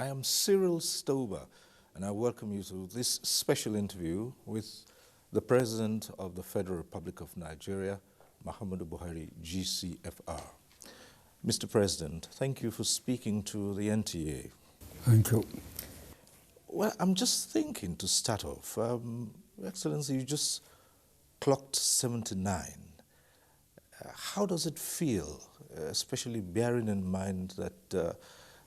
I am Cyril Stober, and I welcome you to this special interview with the President of the Federal Republic of Nigeria, Muhammadu Buhari, GCFR. Mr. President, thank you for speaking to the NTA. Thank you. Well, I'm just thinking to start off, Your Excellency, you just clocked 79. How does it feel, especially bearing in mind that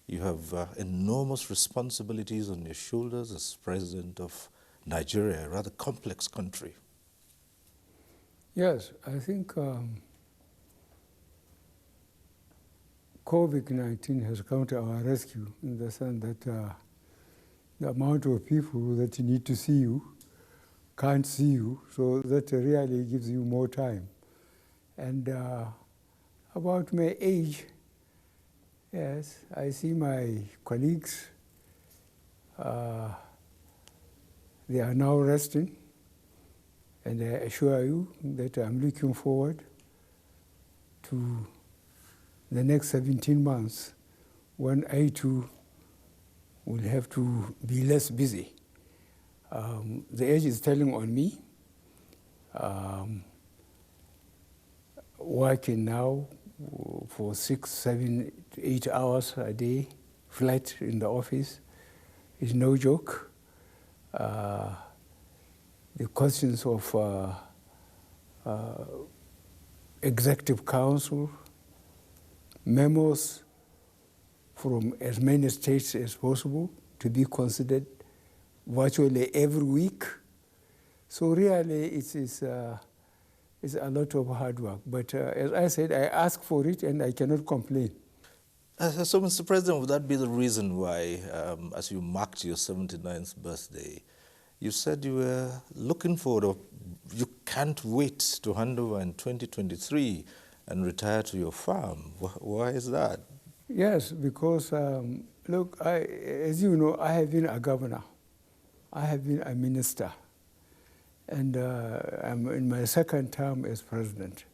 you have enormous responsibilities on your shoulders as President of Nigeria, a rather complex country? Yes, I think COVID-19 has come to our rescue in the sense that the amount of people that need to see you can't see you, so that really gives you more time. And about my age, yes, I see my colleagues, they are now resting, and I assure you that I'm looking forward to the next 17 months when I too will have to be less busy. The age is telling on me. Working now for 6, 7, 8 hours a day, flat in the office, is no joke. The questions of executive council, memos from as many states as possible to be considered virtually every week. So really it is it's a lot of hard work. But as I said, I ask for it and I cannot complain. So, Mr. President, would that be the reason why, as you marked your 79th birthday, you said you were looking forward, or you can't wait to hand over in 2023 and retire to your farm? Why is that? Yes, because, look, as you know, I have been a governor. I have been a minister. And I'm in my second term as president.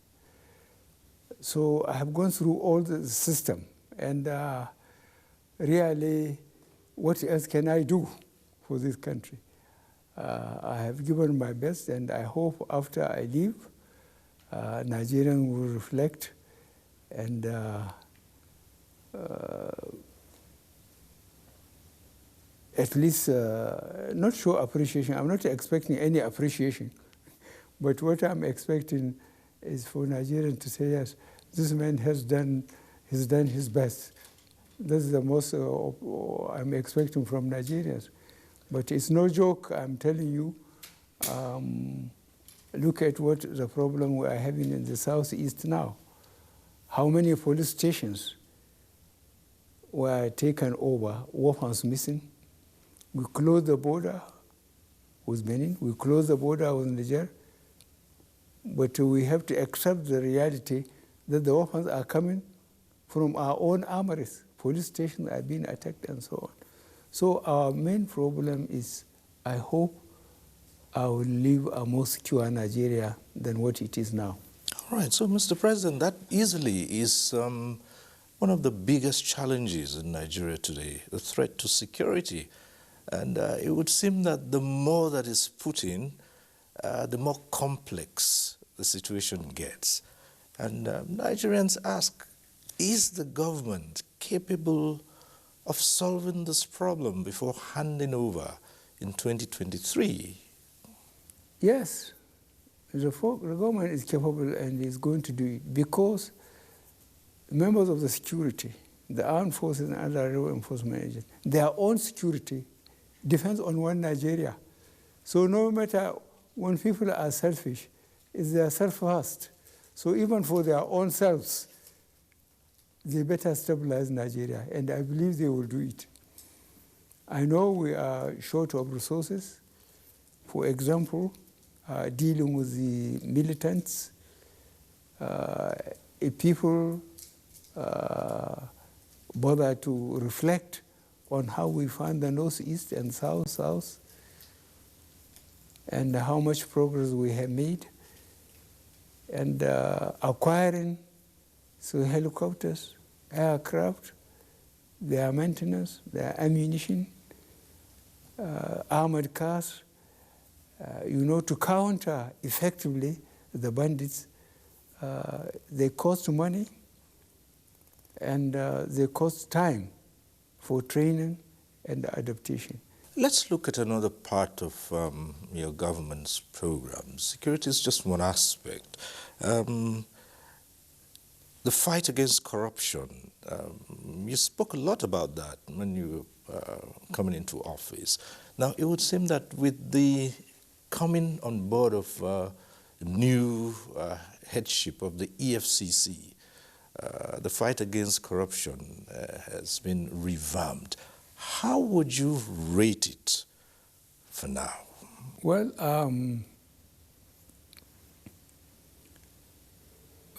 So I have gone through all the system. And really, what else can I do for this country? I have given my best, and I hope after I leave, Nigerians will reflect and at least not show appreciation. I'm not expecting any appreciation, but what I'm expecting is for Nigerians to say, yes, this man has done his best. That's the most I'm expecting from Nigerians. But it's no joke, I'm telling you. Look at what the problem we are having in the southeast now. How many police stations were taken over, weapons missing? We closed the border with Benin, we closed the border with Niger, but we have to accept the reality that the weapons are coming from our own armories. Police stations are being attacked and so on. So our main problem is, I hope I will leave a more secure Nigeria than what it is now. All right, so Mr. President, that easily is one of the biggest challenges in Nigeria today, the threat to security. And it would seem that the more that is put in, the more complex the situation gets. And Nigerians ask, is the government capable of solving this problem before handing over in 2023? Yes, the government is capable and is going to do it because members of the security, the armed forces and other law enforcement agents, their own security depends on one Nigeria. So no matter when people are selfish, it's their self first. So even for their own selves, they better stabilize Nigeria, and I believe they will do it. I know we are short of resources. For example, dealing with the militants, if people bother to reflect on how we find the northeast and south, and how much progress we have made, and acquiring helicopters, aircraft, their maintenance, their ammunition, armored cars, to counter effectively the bandits. They cost money and they cost time for training and adaptation. Let's look at another part of your government's program. Security is just one aspect. The fight against corruption, you spoke a lot about that when you were coming into office. Now, it would seem that with the coming on board of new headship of the EFCC, the fight against corruption has been revamped. How would you rate it for now? Well,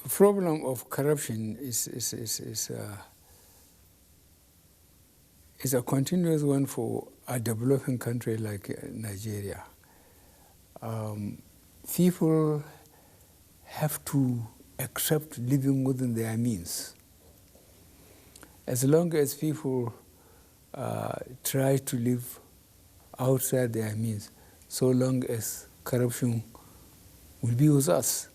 the problem of corruption is a continuous one for a developing country like Nigeria. People have to accept living within their means. As long as people try to live outside their means, so long as corruption will be with us.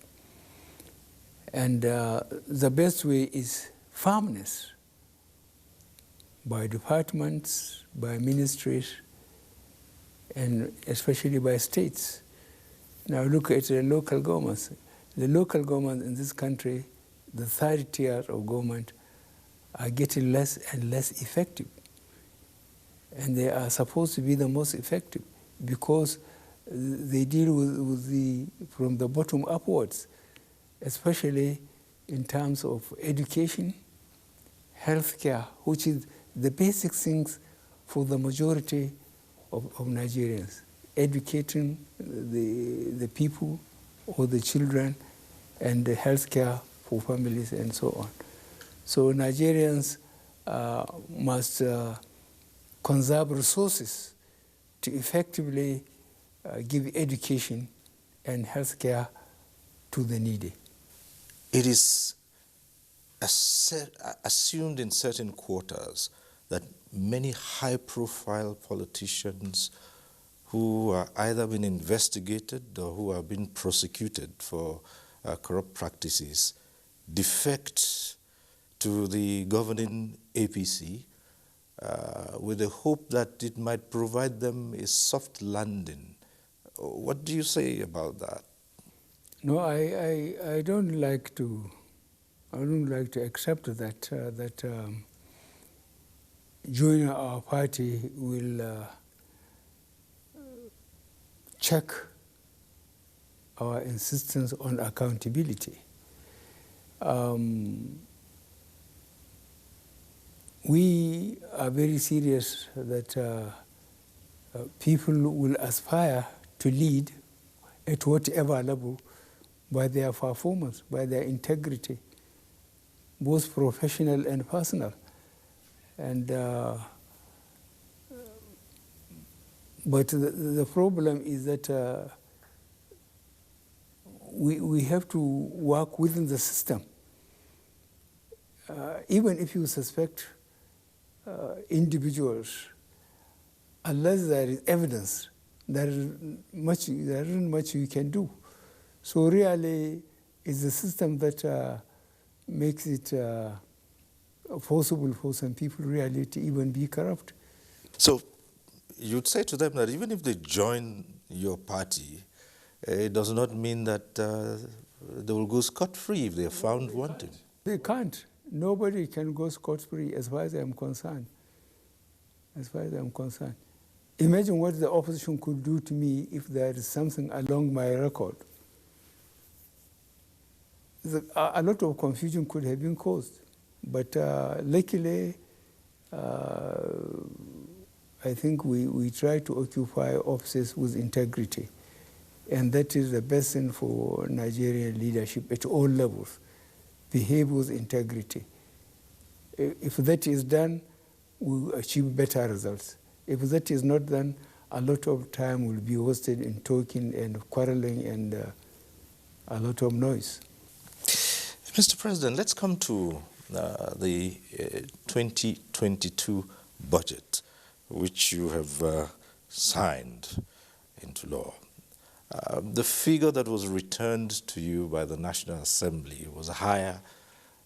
And the best way is firmness by departments, by ministries, and especially by states. Now look at the local governments. The local government in this country, the third tier of government, are getting less and less effective. And they are supposed to be the most effective because they deal with from the bottom upwards, especially in terms of education, healthcare, which is the basic things for the majority of Nigerians. Educating the people or the children, and the healthcare for families and so on. So Nigerians must conserve resources to effectively give education and healthcare to the needy. It is assumed in certain quarters that many high-profile politicians who are either been investigated or who have been prosecuted for corrupt practices defect to the governing APC with the hope that it might provide them a soft landing. What do you say about that? No, I don't like to accept that joining our party will check our insistence on accountability. We are very serious that people will aspire to lead at whatever level by their performance, by their integrity, both professional and personal. And but the problem is that we have to work within the system. Even if you suspect individuals, unless there is evidence, there isn't much you can do. So really, it's the system that makes it possible for some people really to even be corrupt. So you'd say to them that even if they join your party, it does not mean that they will go scot-free if they are found wanting. They can't. Nobody can go scot-free as far as I'm concerned. As far as I'm concerned. Imagine what the opposition could do to me if there is something along my record. A lot of confusion could have been caused. But luckily, I think we try to occupy offices with integrity. And that is the best thing for Nigerian leadership at all levels. Behave with integrity. If that is done, we'll achieve better results. If that is not done, a lot of time will be wasted in talking and quarreling and a lot of noise. Mr. President, let's come to the 2022 budget, which you have signed into law. The figure that was returned to you by the National Assembly was higher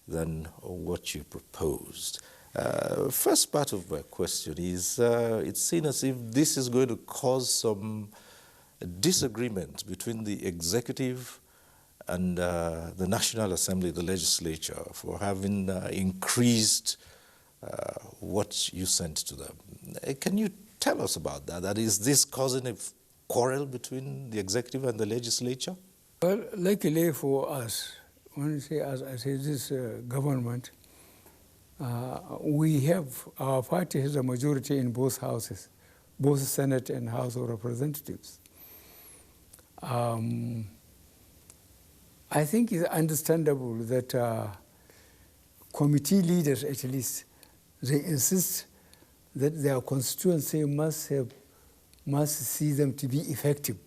than what you proposed. First part of my question is, it's seen as if this is going to cause some disagreement between the executive and the National Assembly, the legislature, for having increased what you sent to them. Can you tell us about that? That is this causing a quarrel between the executive and the legislature? Well, luckily for us, when I say us, I say this government, we have, our party has a majority in both houses, both Senate and House of Representatives. I think it's understandable that committee leaders, at least, they insist that their constituency must see them to be effective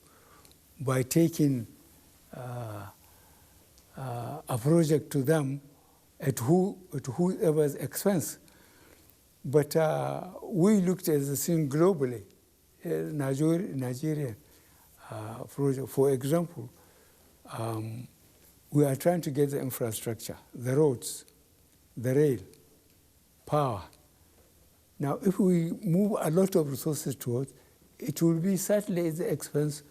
by taking a project to them at whoever's expense. But we looked at the thing globally, Nigerian project. For example, we are trying to get the infrastructure, the roads, the rail, power. Now, if we move a lot of resources towards, it will be certainly at the expense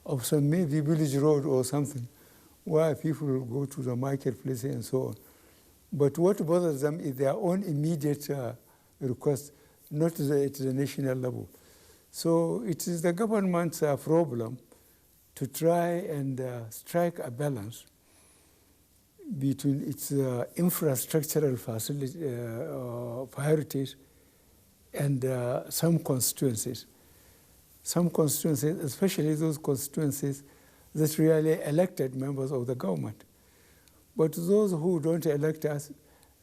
of some maybe village road or something, where people will go to the marketplace and so on. But what bothers them is their own immediate request, not at the national level. So it is the government's problem to try and strike a balance between its infrastructural priorities and some constituencies. Some constituencies, especially those constituencies that really elected members of the government. But those who don't elect us,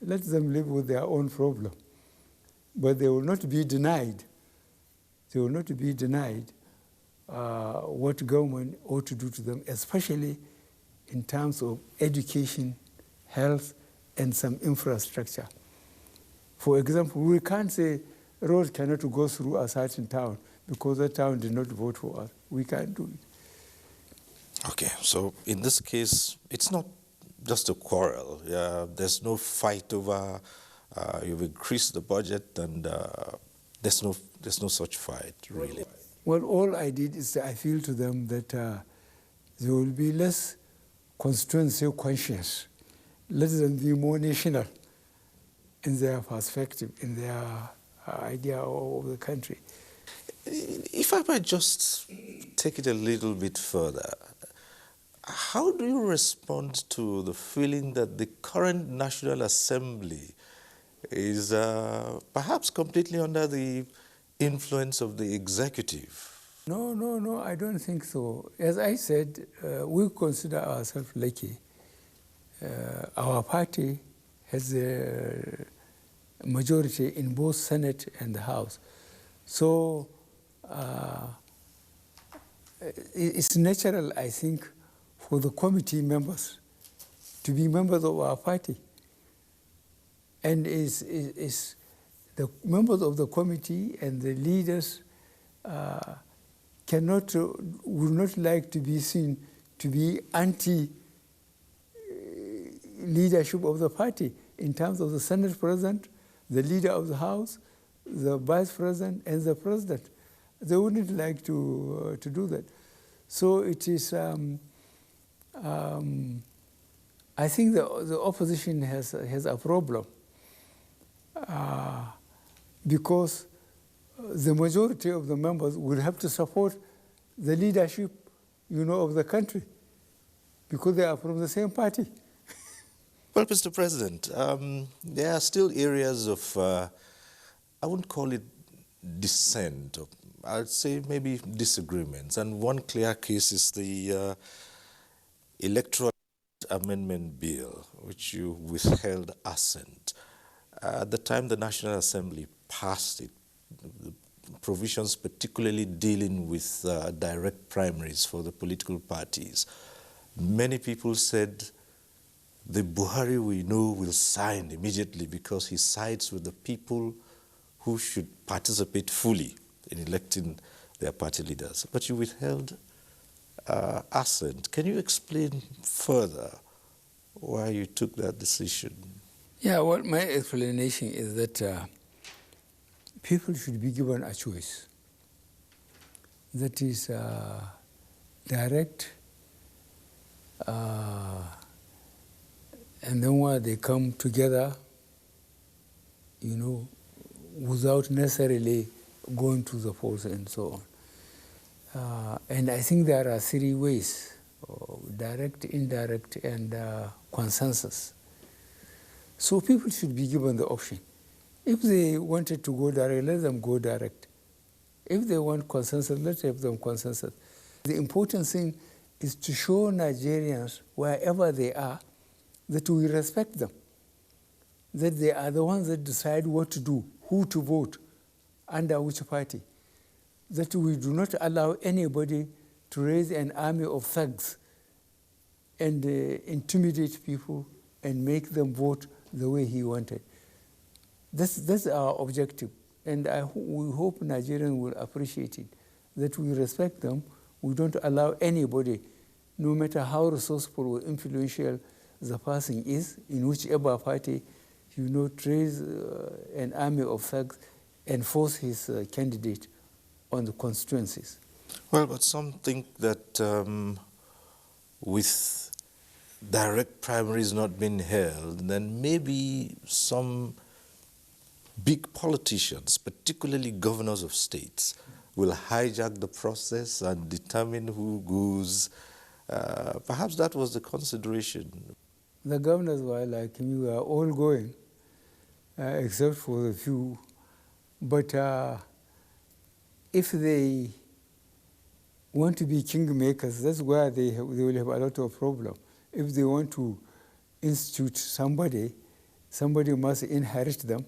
let them live with their own problem. But they will not be denied. They will not be denied what government ought to do to them, especially in terms of education, health, and some infrastructure. For example, we can't say roads cannot go through a certain town because that town did not vote for us. We can't do it. Okay, so in this case, it's not just a quarrel. There's no fight over you've increased the budget, and there's no such fight, really. Well, all I did is I feel to them that there will be less constituency conscience. Let them be more national in their perspective, in their idea of the country. If I might just take it a little bit further, how do you respond to the feeling that the current National Assembly is perhaps completely under the influence of the executive? No, I don't think so. As I said, we consider ourselves lucky. Our party has a majority in both Senate and the House. So it's natural, I think, for the committee members to be members of our party. And is the members of the committee and the leaders would not like to be seen to be anti-leadership of the party in terms of the Senate President, the leader of the House, the Vice President, and the President. They wouldn't like to do that. So it is, I think the opposition has a problem because the majority of the members will have to support the leadership, of the country because they are from the same party. Well, Mr. President, there are still areas of, I wouldn't call it dissent, I'd say maybe disagreements. And one clear case is the Electoral Amendment Bill, which you withheld assent. At the time the National Assembly passed it, the provisions particularly dealing with direct primaries for the political parties, many people said the Buhari we know will sign immediately because he sides with the people who should participate fully in electing their party leaders. But you withheld assent. Can you explain further why you took that decision? Yeah, well, my explanation is that people should be given a choice. That is direct, and then when they come together, you know, without necessarily going to the polls and so on. And I think there are three ways: direct, indirect, and consensus. So people should be given the option. If they wanted to go direct, let them go direct. If they want consensus, let's have them consensus. The important thing is to show Nigerians, wherever they are, that we respect them, that they are the ones that decide what to do, who to vote, under which party, that we do not allow anybody to raise an army of thugs and intimidate people and make them vote the way he wanted. That's our objective. And we hope Nigerians will appreciate it, that we respect them. We don't allow anybody, no matter how resourceful or influential the person is, in whichever party, you know, to raise an army of thugs and force his candidate on the constituencies. Well, but some think that with direct primaries not being held, then maybe some big politicians, particularly governors of states, will hijack the process and determine who goes. Perhaps that was the consideration. The governors were like me, were all going, except for a few. But if they want to be kingmakers, that's where they will have a lot of problem. If they want to institute somebody must inherit them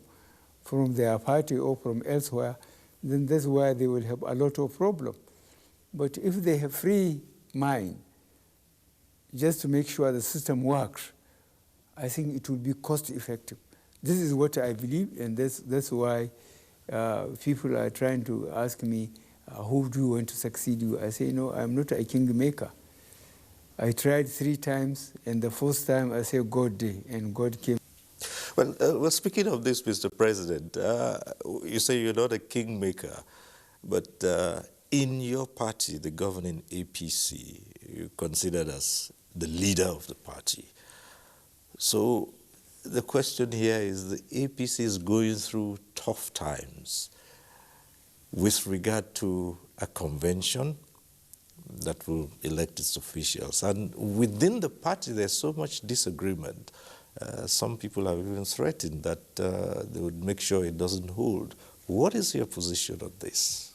from their party or from elsewhere, then that's where they will have a lot of problem. But if they have free mind, just to make sure the system works, I think it will be cost effective. This is what I believe, and that's why people are trying to ask me, who do you want to succeed you? I say, no, I'm not a kingmaker. I tried 3 times, and the first time I said, God did, and God came. Well, speaking of this, Mr. President, you say you're not a kingmaker, but in your party, the governing APC, you're considered as the leader of the party. So the question here is, the APC is going through tough times with regard to a convention that will elect its officials. And within the party, there's so much disagreement. Some people have even threatened that they would make sure it doesn't hold. What is your position on this?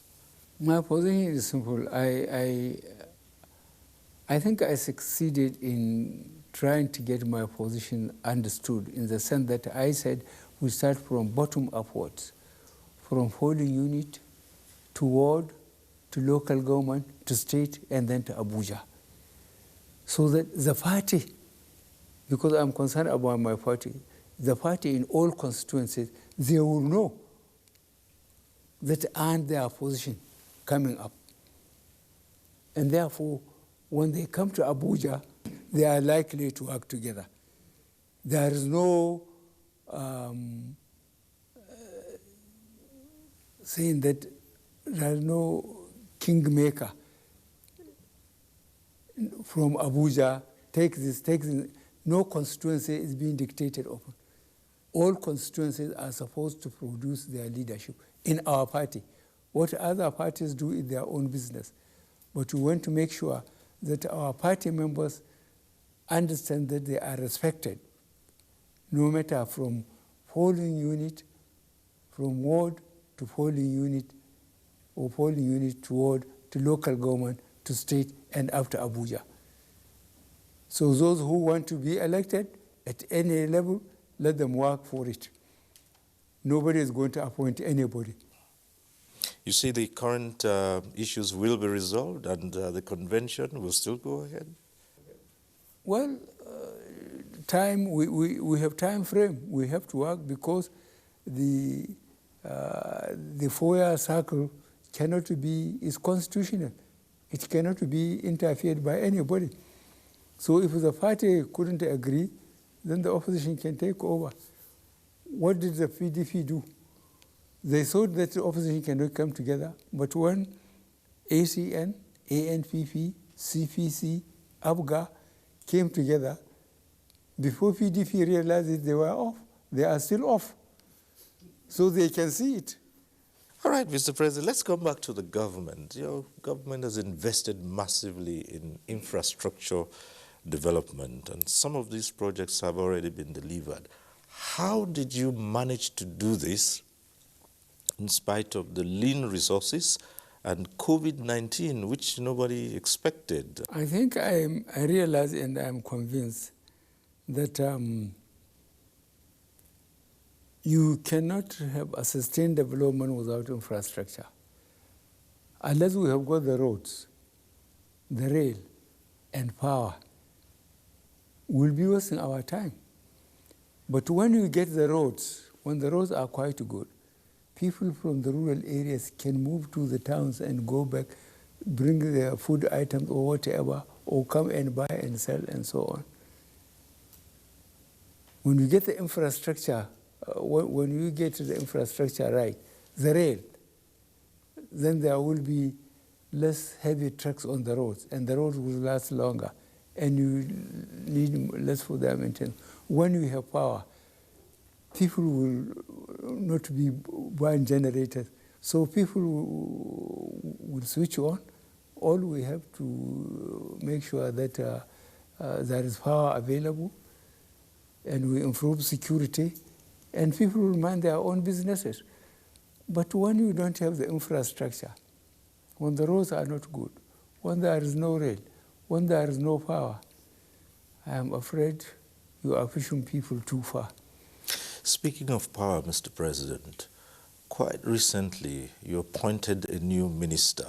My position is simple. I think I succeeded in trying to get my position understood, in the sense that I said we start from bottom upwards, from polling unit to ward, to local government, to state, and then to Abuja. So that the party, because I'm concerned about my party, the party in all constituencies, they will know that and their position coming up. And therefore, when they come to Abuja, they are likely to work together. There is no saying that there is no kingmaker from Abuja, take this. No constituency is being dictated upon. All constituencies are supposed to produce their leadership in our party. What other parties do is their own business. But we want to make sure that our party members understand that they are respected, no matter from polling unit, from ward to polling unit, or polling unit to ward, to local government, to state, and after Abuja. So those who want to be elected at any level, let them work for it. Nobody is going to appoint anybody. You see the current issues will be resolved and the convention will still go ahead? Well, time, we have time frame. We have to work because the 4-year cycle is constitutional. It cannot be interfered by anybody. So if the party couldn't agree, then the opposition can take over. What did the PDP do? They thought that the opposition cannot come together, but when ACN, ANPP, CPC, Abuja came together, before PDP realized that they were off, they are still off. So they can see it. All right, Mr. President, let's come back to the government. Your government has invested massively in infrastructure development, and some of these projects have already been delivered. How did you manage to do this in spite of the lean resources and COVID-19, which nobody expected? I think I realize and I'm convinced that you cannot have a sustained development without infrastructure. Unless we have got the roads, the rail, and power, we'll be wasting our time. But when you get the roads, when the roads are quite good, people from the rural areas can move to the towns and go back, bring their food items or whatever, or come and buy and sell and so on. When you get the infrastructure, when you get the infrastructure right, the rail, then there will be less heavy trucks on the roads, and the roads will last longer, and you need less for their maintenance. When you have power, people will not be buying generators, so people will switch on. All we have to make sure that there is power available, and we improve security, and people will mind their own businesses. But when you don't have the infrastructure, when the roads are not good, when there is no rail, when there is no power, I am afraid you are pushing people too far. Speaking of power, Mr. President, quite recently you appointed a new minister.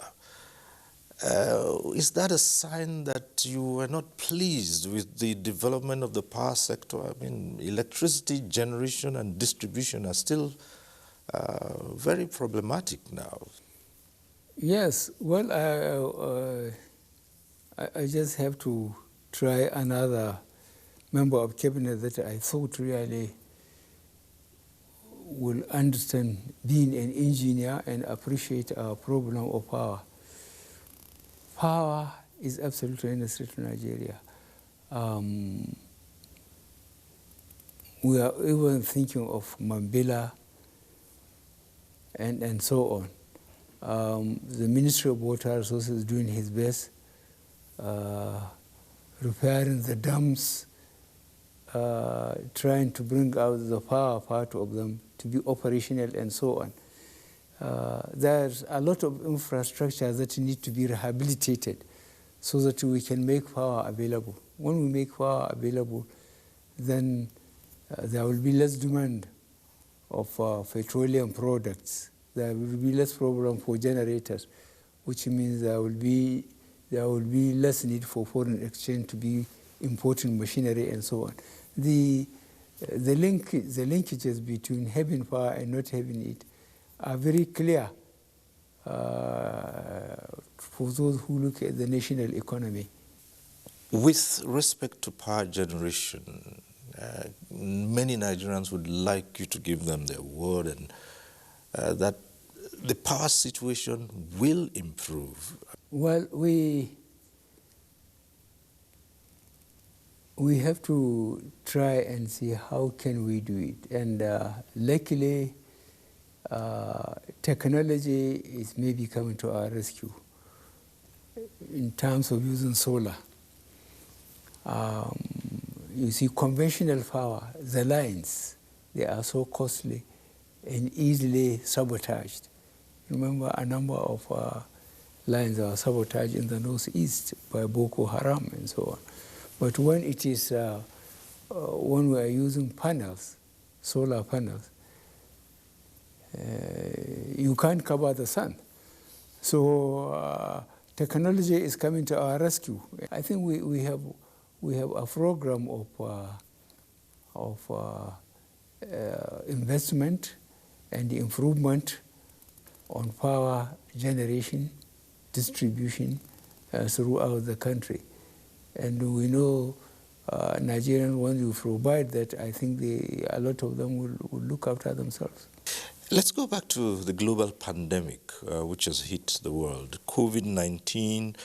Is that a sign that you were not pleased with the development of the power sector? I mean, electricity generation and distribution are still very problematic now. Yes, well, I just have to try another member of cabinet that I thought really will understand being an engineer and appreciate our problem of power. Power is absolutely necessary to Nigeria. We are even thinking of Mambila and so on. The Ministry of Water Resources is doing his best, repairing the dams, trying to bring out the power part of them to be operational and so on. There's a lot of infrastructure that need to be rehabilitated so that we can make power available. When we make power available, then there will be less demand of petroleum products. There will be less problem for generators, which means there will be less need for foreign exchange to be importing machinery and so on. The linkages between having power and not having it are very clear for those who look at the national economy. With respect to power generation, many Nigerians would like you to give them their word and that the power situation will improve. Well, we have to try and see how can we do it. And luckily, technology is maybe coming to our rescue in terms of using solar. You see, conventional power, the lines, they are so costly and easily sabotaged. Remember, a number of lines are sabotaged in the northeast by Boko Haram and so on. But when it is, when we are using panels, solar panels, you can't cover the sun. So technology is coming to our rescue. I think we have a program of of investment and improvement on power generation, distribution throughout the country. And we know Nigerians, when you provide that, I think a lot of them will look after themselves. Let's go back to the global pandemic which has hit the world. COVID-19,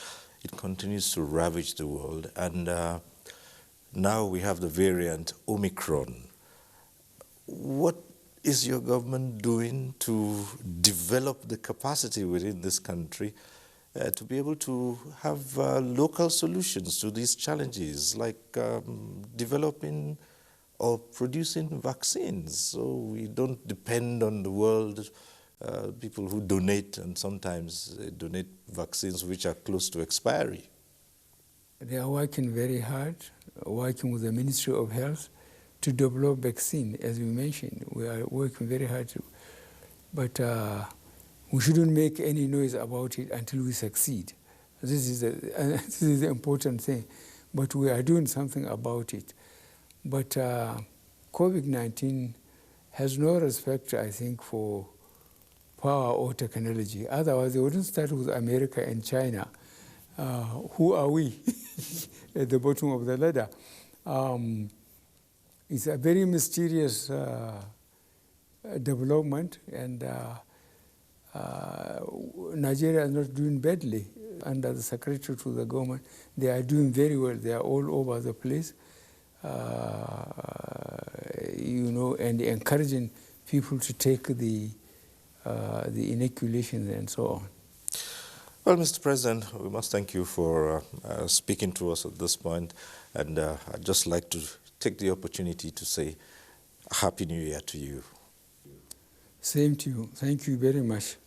it continues to ravage the world, and now we have the variant Omicron. What is your government doing to develop the capacity within this country to be able to have local solutions to these challenges, like developing or producing vaccines, so we don't depend on the world, people who donate, and sometimes they donate vaccines which are close to expiry? They are working very hard, working with the Ministry of Health to develop vaccine, as we mentioned. We are working very hard to, but we shouldn't make any noise about it until we succeed. This is the important thing, but we are doing something about it. But COVID-19 has no respect, I think, for power or technology. Otherwise, they wouldn't start with America and China. Who are we at the bottom of the ladder? It's a very mysterious development, and Nigeria is not doing badly. Under the secretary to the government, they are doing very well. They are all over the place. And encouraging people to take the inoculations and so on. Well, Mr. President, we must thank you for speaking to us at this point, and I'd just like to take the opportunity to say Happy New Year to you. Same to you. Thank you very much.